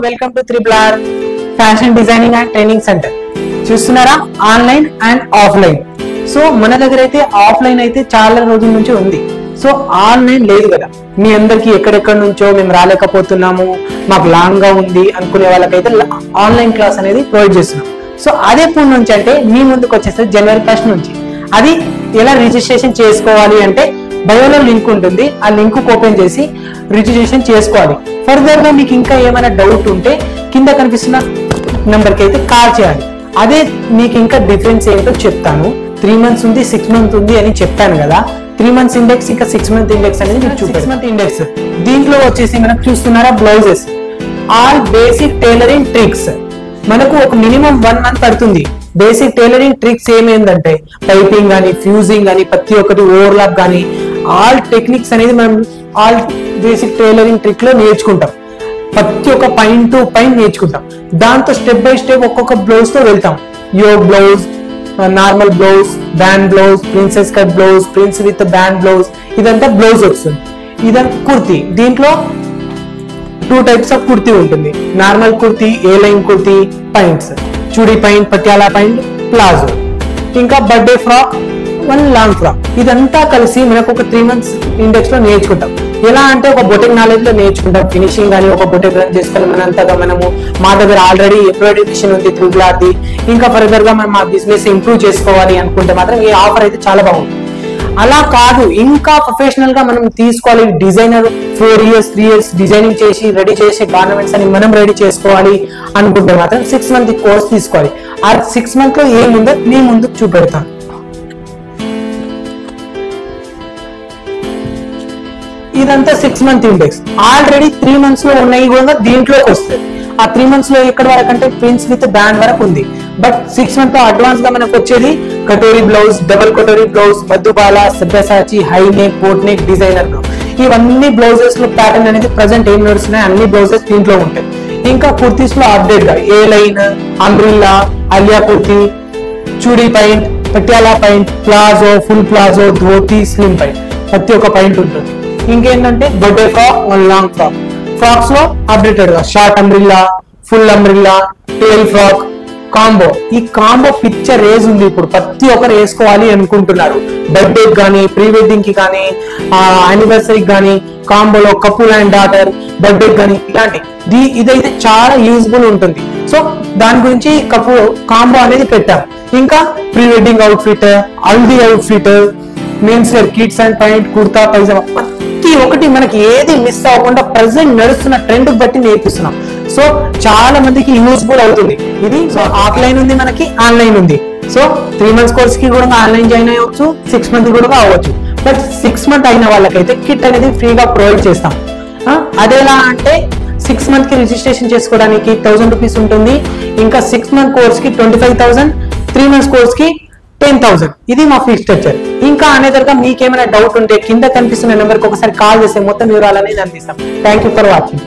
Welcome to triple fashion designing and training centre. చూస్తున్నారా, online and offline. So మన దగ్గర అయితే ఆఫ్లైన్ అయితే చాలా రోజుల నుంచి ఉంది. సో ఆన్లైన్ లేదు కదా. మీ అందరికి ఎక్కడెక్కడ నుంచో మేము రాలేకపోతున్నాము, మాకు లాంగ్ గా ఉంది అనుకునే వాళ్ళకైతే ఆన్లైన్ క్లాస్ అనేది ప్రొవైడ్ చేస్తున్నాం. సో అది ఎప్పటి నుంచి అంటే మీ ముందుకు వచ్చేసరికి January 1st నుంచి. అది ఎలా రిజిస్ట్రేషన్ చేసుకోవాలి అంటే బయోలో లింక్ ఉంటుంది, ఆ లింక్ ఓపెన్ చేసి రిజిస్ట్రేషన్ చేసుకోవాలి. ఫర్దర్ గా మీకు ఇంకా ఏమైనా డౌట్ ఉంటే కింద కనిపిస్తున్న నెంబర్ కి అయితే కాల్ చేయాలి. అదే మీకు ఇంకా డిఫరెన్స్ ఏంటో చెప్తాను. 3 months ఉంది, 6 months ఉంది అని చెప్పాను కదా. 3 months ఇండెక్స్ ఇంకా 6 month ఇండెక్స్ అనేది మీకు చూపిస్తాను. 6 month ఇండెక్స్ దీంట్లో వచ్చేసి మనకు చూస్తున్నారా, blouses all basic tailoring tricks. మనకు ఒక మినిమం 1 month పడుతుంది. బేసిక్ టైలరింగ్ ట్రిక్స్ ఏమేందంటే పైపింగ్ గానీ, ఫ్యూజింగ్ గానీ, ప్రతి ఒక్కటి ఓవర్లాప్ గానీ, ఆల్ టెక్నిక్స్ అనేది మనం ఆల్ బేసిక్ టైలరింగ్ ట్రిక్ లో నేర్చుకుంటాం. ప్రతి ఒక్క పాయింట్ టు పాయింట్ నేర్చుకుంటాం. దాంతో స్టెప్ బై స్టెప్ ఒక్కొక్క బ్లౌజ్ తో వెళ్తాం. Yoke blouse, normal blouse, band blouse, princess cut blouse, princess with band blouse, ఇదంతా బ్లౌజ్ వస్తుంది. ఇదంతా కుర్తీ. దీంట్లో 2 types ఆఫ్ కుర్తీ ఉంటుంది. Normal kurti, A line kurti, pants, chudi pant, Patiala pant, palazzo, ఇంకా బర్త్డే ఫ్రాక్, 1 లాంగ్ ఫ్రాక్. ఇదంతా కలిసి మనకు ఒక 3 months ఇండెక్స్ లో నేర్చుకుంటాం. ఎలా అంటే ఒక బొటెక్ నాలెడ్జ్ లో నేర్చుకుంటాం. ఫినిషింగ్ కానీ ఒక బొటెక్ రన్ చేసుకొని మనంతగా మనము మా దగ్గర ఆల్రెడీ ఎంబ్రాయిడరీ మిషన్ ఉంది త్రిబుల్. ఇంకా ఫర్దర్ గా మనం మా బిజినెస్ ఇంప్రూవ్ చేసుకోవాలి అనుకుంటే మాత్రం ఈ ఆఫర్ అయితే చాలా బాగుంది. అలా కాదు, ఇంకా ప్రొఫెషనల్ గా మనం తీసుకోవాలి. డిజైనర్ 4 years 3 years డిజైనింగ్ చేసి రెడీ చేసే గార్మెంట్స్ అని మనం రెడీ చేసుకోవాలి అనుకుంటే మాత్రం 6 month కోర్స్ తీసుకోవాలి. ఆ 6 month లో ఏముందో మీ ముందుకు చూపెడతాం. ఇదంతా 6 month ఇండెక్స్. ఆల్రెడీ 3 months లో ఉన్నాయి కూడా దీంట్లోకి వస్తాయి. ఆ 3 months లో ఎక్కడ వరకు అంటే ప్రిన్స్ విత్ బ్యాండ్ వరకు ఉంది. బట్ 6 month లో అడ్వాన్స్ గా మనకు వచ్చేది katori blouse, double katori blouse, Madhubala, Sabyasachi, high neck, boat neck, designer blouse. ఇవన్నీ బ్లౌజెస్ లో ప్యాటర్న్ అనేది ప్రజెంట్ ఏం నడుస్తున్నాయి అన్ని బ్లౌజెస్ దీంట్లో ఉంటాయి. ఇంకా కుర్తీస్ లో అప్డేట్ గా A line, umbrella, Alia kurti, chudi pant, Patiala pant, palazzo, full palazzo, dhoti, slim pant, ప్రతి ఒక్క పాయింట్ ఉంటుంది. ఇంకేంటంటే birthday frock, 1 long frock. Frocks లో అప్డేటెడ్ గా short umbrella, full umbrella, tail frock, combo. ఈ కాంబో పిక్చర్ రేజ్ ఉంది. ఇప్పుడు ప్రతి ఒక్కరు వేసుకోవాలి అనుకుంటున్నారు. బర్త్డే కానీ, ప్రీ వెడ్డింగ్ కి కానీ, యానివర్సరీకి కానీ, కాంబోలో కపుల్ అండ్ డాటర్, బర్త్డే కానీ ఇలాంటి ఇదైతే చాలా యూజ్ఫుల్ ఉంటుంది. సో దాని గురించి కాంబో అనేది పెట్టారు. ఇంకా pre wedding outfit, haldi outfit, men's wear, kids and point, kurta, pyjama, ప్రతి ఒక్కటి మనకి ఏది మిస్ అవ్వకుండా ప్రెసెంట్ నడుస్తున్న ట్రెండ్ బట్టి నేర్పిస్తున్నాం. సో చాలా మందికి యూజ్ఫుల్ అవుతుంది ఇది. సో ఆఫ్లైన్ ఉంది, మనకి ఆన్లైన్ ఉంది. సో 3 months కోర్స్ కి కూడా ఆన్లైన్ జాయిన్ అయ్యవచ్చు, 6 month కూడా అవ్వచ్చు. బట్ 6 month అయిన వాళ్ళకైతే కిట్ అనేది ఫ్రీగా ప్రొవైడ్ చేస్తాం. అదేలా అంటే 6 month కి రిజిస్ట్రేషన్ చేసుకోవడానికి 1000 rupees ఉంటుంది. ఇంకా 6 month కోర్స్ కి 25,000, 3 months కోర్స్ కి 10,000. ఇది మా ఫీ స్ట్రక్చర్. ఇంకా అనేదర్గా మీకేమైనా డౌట్ ఉంటే కింద కనిపిస్తున్న నెంబర్కి ఒకసారి కాల్ చేస్తే మొత్తం వివరాలు అనేది అందిస్తాం. Thank you for watching.